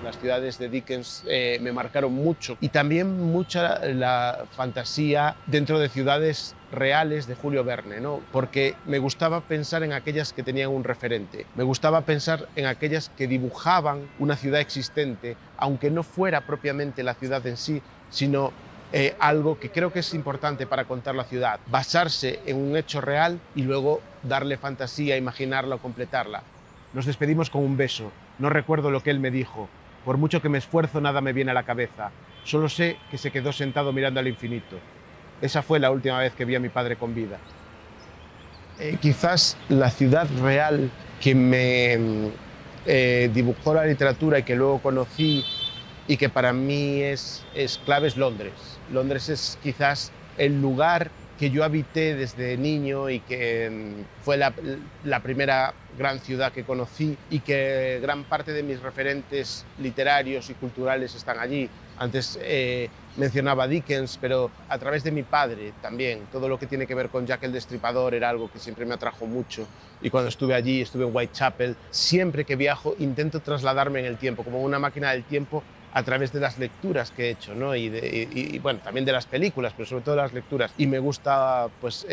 Las ciudades de Dickens me marcaron mucho y también mucha la fantasía dentro de ciudades reales de Julio Verne, ¿no? Porque me gustaba pensar en aquellas que tenían un referente, me gustaba pensar en aquellas que dibujaban una ciudad existente, aunque no fuera propiamente la ciudad en sí, sino algo que creo que es importante para contar la ciudad, basarse en un hecho real y luego darle fantasía, imaginarla o completarla. Nos despedimos con un beso. No recuerdo lo que él me dijo. Por mucho que me esfuerzo, nada me viene a la cabeza. Solo sé que se quedó sentado mirando al infinito. Esa fue la última vez que vi a mi padre con vida. Quizás la ciudad real que me dibujó la literatura y que luego conocí y que para mí es clave es Londres. Londres es quizás el lugar que yo habité desde niño y que fue la primera gran ciudad que conocí y que gran parte de mis referentes literarios y culturales están allí. Antes mencionaba Dickens, pero a través de mi padre también. Todo lo que tiene que ver con Jack el Destripador era algo que siempre me atrajo mucho. Y cuando estuve allí, estuve en Whitechapel, siempre que viajo intento trasladarme en el tiempo, como una máquina del tiempo, a través de las lecturas que he hecho, ¿no? Y bueno, también de las películas, pero sobre todo las lecturas. Y me gusta pues,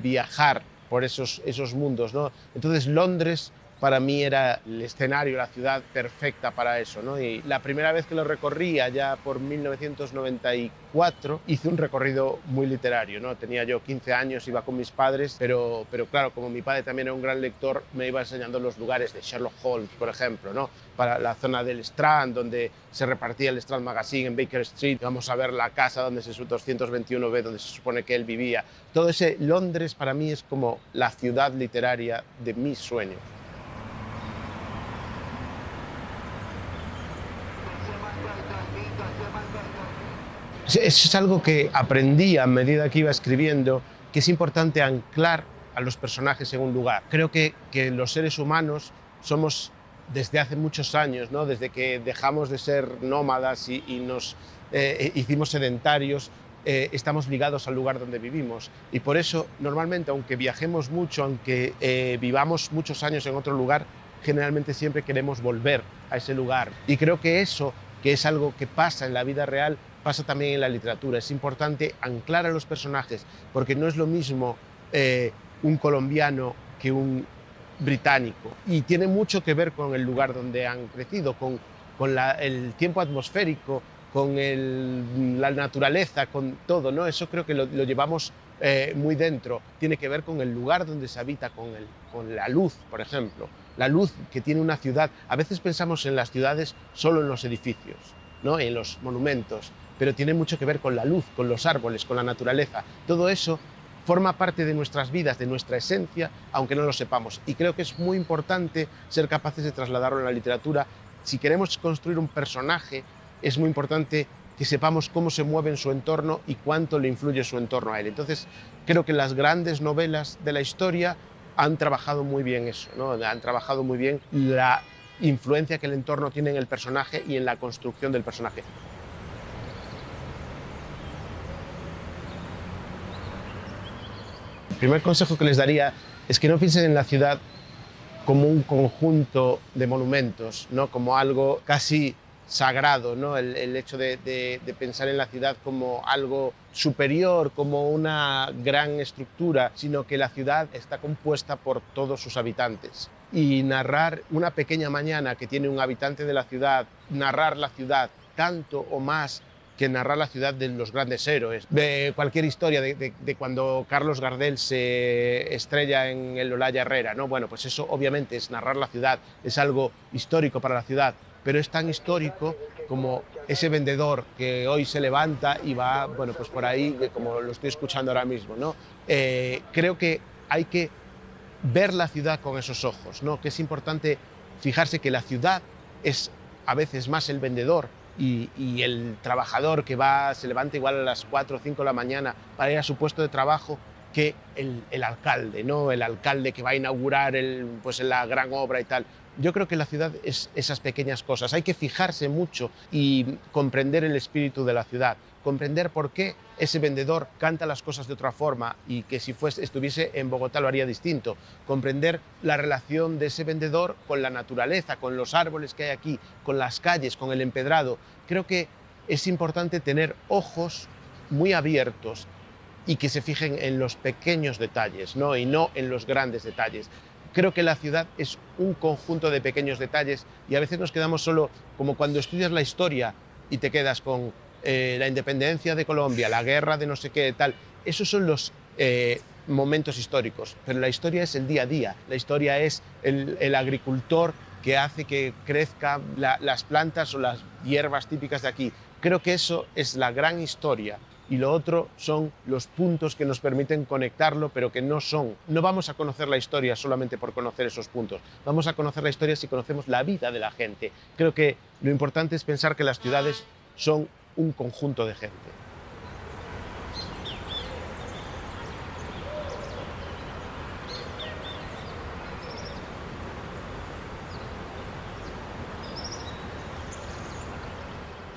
viajar por esos mundos, ¿no? Entonces Londres para mí era el escenario, la ciudad perfecta para eso, ¿no? Y la primera vez que lo recorrí, allá por 1994, hice un recorrido muy literario, ¿no? Tenía yo 15 años, iba con mis padres, pero claro, como mi padre también era un gran lector, me iba enseñando los lugares de Sherlock Holmes, por ejemplo, ¿no? Para la zona del Strand, donde se repartía el Strand Magazine en Baker Street, vamos a ver la casa donde se 221B, donde se supone que él vivía. Todo ese Londres para mí es como la ciudad literaria de mis sueños. Eso es algo que aprendí a medida que iba escribiendo, que es importante anclar a los personajes en un lugar. Creo que los seres humanos somos, desde hace muchos años, ¿no? Desde que dejamos de ser nómadas y nos hicimos sedentarios, estamos ligados al lugar donde vivimos. Y por eso, normalmente, aunque viajemos mucho, aunque vivamos muchos años en otro lugar, generalmente siempre queremos volver a ese lugar. Y creo que eso, que es algo que pasa en la vida real, pasa también en la literatura. Es importante anclar a los personajes, porque no es lo mismo un colombiano que un británico. Y tiene mucho que ver con el lugar donde han crecido, con el tiempo atmosférico, con la naturaleza, con todo, ¿no? Eso creo que lo llevamos muy dentro. Tiene que ver con el lugar donde se habita, con la luz, por ejemplo. La luz que tiene una ciudad. A veces pensamos en las ciudades solo en los edificios, ¿no? En los monumentos, pero tiene mucho que ver con la luz, con los árboles, con la naturaleza. Todo eso forma parte de nuestras vidas, de nuestra esencia, aunque no lo sepamos. Y creo que es muy importante ser capaces de trasladarlo en la literatura. Si queremos construir un personaje, es muy importante que sepamos cómo se mueve en su entorno y cuánto le influye su entorno a él. Entonces, creo que las grandes novelas de la historia han trabajado muy bien eso, ¿no? Han trabajado muy bien la influencia que el entorno tiene en el personaje y en la construcción del personaje. El primer consejo que les daría es que no piensen en la ciudad como un conjunto de monumentos, ¿no? Como algo casi sagrado, ¿no? El hecho de pensar en la ciudad como algo superior, como una gran estructura, sino que la ciudad está compuesta por todos sus habitantes. Y narrar una pequeña mañana que tiene un habitante de la ciudad, narrar la ciudad tanto o más que narrar la ciudad de los grandes héroes. De cualquier historia de cuando Carlos Gardel se estrella en el Olaya Herrera, ¿no? Bueno, pues eso obviamente es narrar la ciudad, es algo histórico para la ciudad, pero es tan histórico como ese vendedor que hoy se levanta y va, bueno, pues por ahí, como lo estoy escuchando ahora mismo, ¿no? Creo que hay que ver la ciudad con esos ojos, ¿no? Que es importante fijarse que la ciudad es a veces más el vendedor y el trabajador que se levanta igual a las 4 o 5 de la mañana para ir a su puesto de trabajo, que el alcalde, ¿no? El alcalde que va a inaugurar pues la gran obra y tal. Yo creo que la ciudad es esas pequeñas cosas. Hay que fijarse mucho y comprender el espíritu de la ciudad, comprender por qué ese vendedor canta las cosas de otra forma y que si estuviese en Bogotá lo haría distinto, comprender la relación de ese vendedor con la naturaleza, con los árboles que hay aquí, con las calles, con el empedrado. Creo que es importante tener ojos muy abiertos y que se fijen en los pequeños detalles, ¿no? Y no en los grandes detalles. Creo que la ciudad es un conjunto de pequeños detalles y a veces nos quedamos solo como cuando estudias la historia y te quedas con la independencia de Colombia, la guerra de no sé qué, tal. Esos son los momentos históricos, pero la historia es el día a día. La historia es el agricultor que hace que crezcan las plantas o las hierbas típicas de aquí. Creo que eso es la gran historia. Y lo otro son los puntos que nos permiten conectarlo, pero que no son. No vamos a conocer la historia solamente por conocer esos puntos. Vamos a conocer la historia si conocemos la vida de la gente. Creo que lo importante es pensar que las ciudades son un conjunto de gente.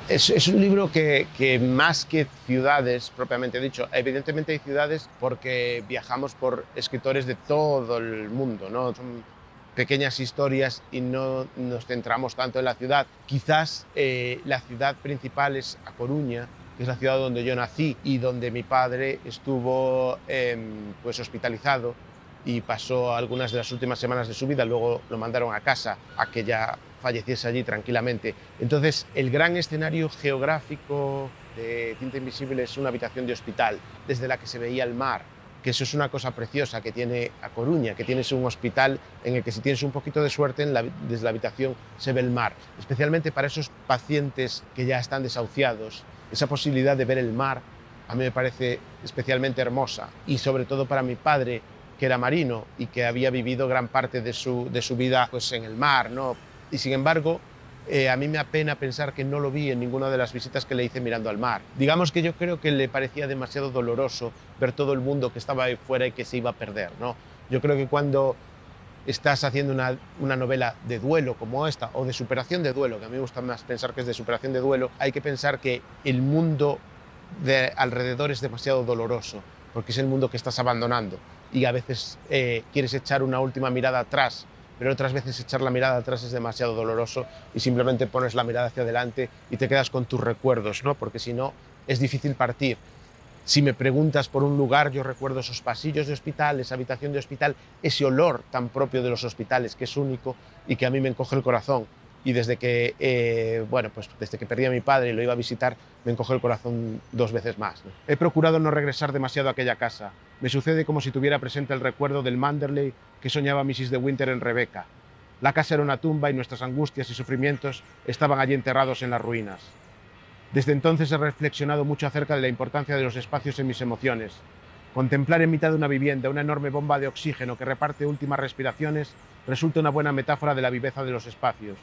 Es un libro que más que ciudades, propiamente dicho, evidentemente hay ciudades porque viajamos por escritores de todo el mundo, ¿no? Son pequeñas historias y no nos centramos tanto en la ciudad. Quizás la ciudad principal es A Coruña, que es la ciudad donde yo nací y donde mi padre estuvo pues hospitalizado y pasó algunas de las últimas semanas de su vida, luego lo mandaron a casa a que ya falleciese allí tranquilamente. Entonces, el gran escenario geográfico de Tinta Invisible es una habitación de hospital, desde la que se veía el mar, que eso es una cosa preciosa que tiene A Coruña, que tienes un hospital en el que si tienes un poquito de suerte, desde la habitación se ve el mar. Especialmente para esos pacientes que ya están desahuciados, esa posibilidad de ver el mar a mí me parece especialmente hermosa. Y sobre todo para mi padre, que era marino y que había vivido gran parte de su vida pues, en el mar, ¿no? Y sin embargo, a mí me apena pensar que no lo vi en ninguna de las visitas que le hice mirando al mar. Digamos que yo creo que le parecía demasiado doloroso ver todo el mundo que estaba ahí fuera y que se iba a perder, ¿no? Yo creo que cuando estás haciendo una novela de duelo como esta, o de superación de duelo, que a mí me gusta más pensar que es de superación de duelo, hay que pensar que el mundo de alrededor es demasiado doloroso, porque es el mundo que estás abandonando y a veces quieres echar una última mirada atrás, pero otras veces echar la mirada atrás es demasiado doloroso y simplemente pones la mirada hacia adelante y te quedas con tus recuerdos, ¿no? Porque si no, es difícil partir. Si me preguntas por un lugar, yo recuerdo esos pasillos de hospital, esa habitación de hospital, ese olor tan propio de los hospitales, que es único y que a mí me encoge el corazón. Y desde que, pues desde que perdí a mi padre y lo iba a visitar, me encoge el corazón 2 veces más, ¿no? He procurado no regresar demasiado a aquella casa. Me sucede como si tuviera presente el recuerdo del Manderley que soñaba Mrs. de Winter en Rebecca. La casa era una tumba y nuestras angustias y sufrimientos estaban allí enterrados en las ruinas. Desde entonces he reflexionado mucho acerca de la importancia de los espacios en mis emociones. Contemplar en mitad de una vivienda una enorme bomba de oxígeno que reparte últimas respiraciones resulta una buena metáfora de la viveza de los espacios.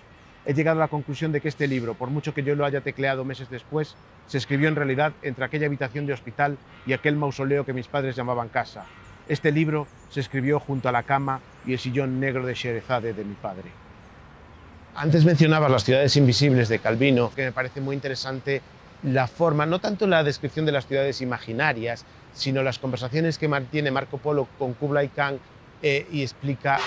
He llegado a la conclusión de que este libro, por mucho que yo lo haya tecleado meses después, se escribió en realidad entre aquella habitación de hospital y aquel mausoleo que mis padres llamaban casa. Este libro se escribió junto a la cama y el sillón negro de Sherezade de mi padre. Antes mencionabas las ciudades invisibles de Calvino, que me parece muy interesante la forma, no tanto la descripción de las ciudades imaginarias, sino las conversaciones que mantiene Marco Polo con Kublai Khan y explica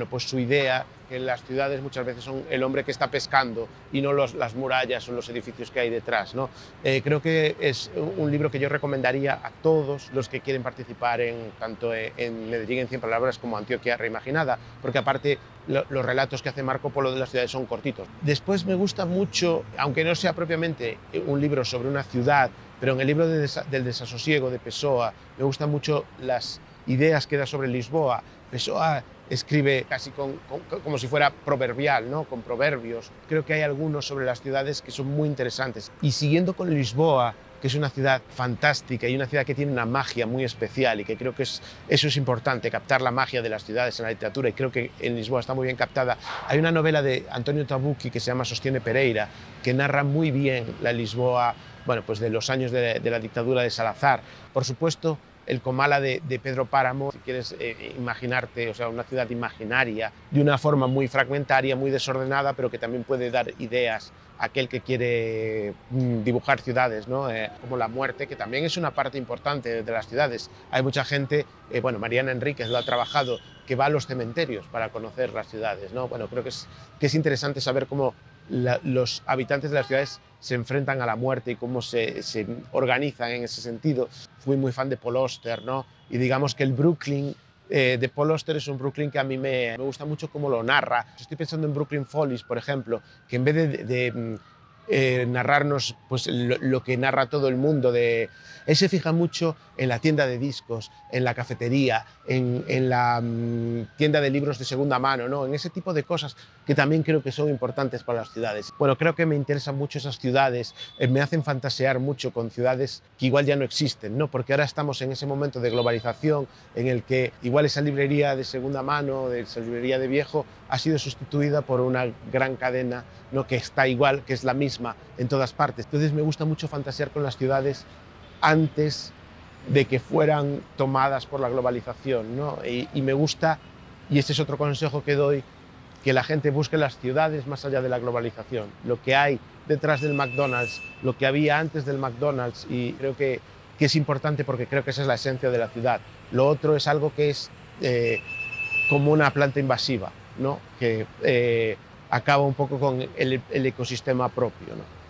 pues su idea, que las ciudades muchas veces son el hombre que está pescando y no las murallas o los edificios que hay detrás, ¿no? Creo que es un libro que yo recomendaría a todos los que quieren participar tanto en Medellín en 100 palabras como Antioquia reimaginada, porque aparte los relatos que hace Marco Polo de las ciudades son cortitos. Después me gusta mucho, aunque no sea propiamente un libro sobre una ciudad, pero en el libro del desasosiego de Pessoa me gustan mucho las ideas que da sobre Lisboa. Pessoa escribe casi como si fuera proverbial, ¿no? Con proverbios. Creo que hay algunos sobre las ciudades que son muy interesantes. Y siguiendo con Lisboa, que es una ciudad fantástica y una ciudad que tiene una magia muy especial y que creo que eso es importante, captar la magia de las ciudades en la literatura, y creo que en Lisboa está muy bien captada. Hay una novela de Antonio Tabucchi que se llama Sostiene Pereira, que narra muy bien la Lisboa, pues de los años de la dictadura de Salazar. Por supuesto, el Comala de Pedro Páramo, si quieres imaginarte, o sea, una ciudad imaginaria, de una forma muy fragmentaria, muy desordenada, pero que también puede dar ideas a aquel que quiere dibujar ciudades, ¿no? Como la muerte, que también es una parte importante de las ciudades. Hay mucha gente, bueno, Mariana Enríquez lo ha trabajado, que va a los cementerios para conocer las ciudades, ¿no? Bueno, creo que es interesante saber cómo los habitantes de las ciudades se enfrentan a la muerte y cómo se organizan en ese sentido. Fui muy fan de Paul Auster, ¿no? Y digamos que el Brooklyn de Paul Auster es un Brooklyn que a mí me gusta mucho cómo lo narra. Estoy pensando en Brooklyn Follies, por ejemplo, que en vez de narrarnos pues, lo que narra todo el mundo, él se fija mucho en la tienda de discos, en la cafetería, en la tienda de libros de segunda mano, ¿no? En ese tipo de cosas que también creo que son importantes para las ciudades. Bueno, creo que me interesan mucho esas ciudades, me hacen fantasear mucho con ciudades que igual ya no existen, ¿no? Porque ahora estamos en ese momento de globalización en el que igual esa librería de segunda mano, esa librería de viejo, ha sido sustituida por una gran cadena, ¿no? Que está igual, que es la misma en todas partes. Entonces me gusta mucho fantasear con las ciudades antes de que fueran tomadas por la globalización, ¿no? Y me gusta, y este es otro consejo que doy, que la gente busque las ciudades más allá de la globalización, lo que hay detrás del McDonald's, lo que había antes del McDonald's, y creo que es importante porque creo que esa es la esencia de la ciudad. Lo otro es algo que es como una planta invasiva, ¿no? Que acaba un poco con el ecosistema propio, ¿no?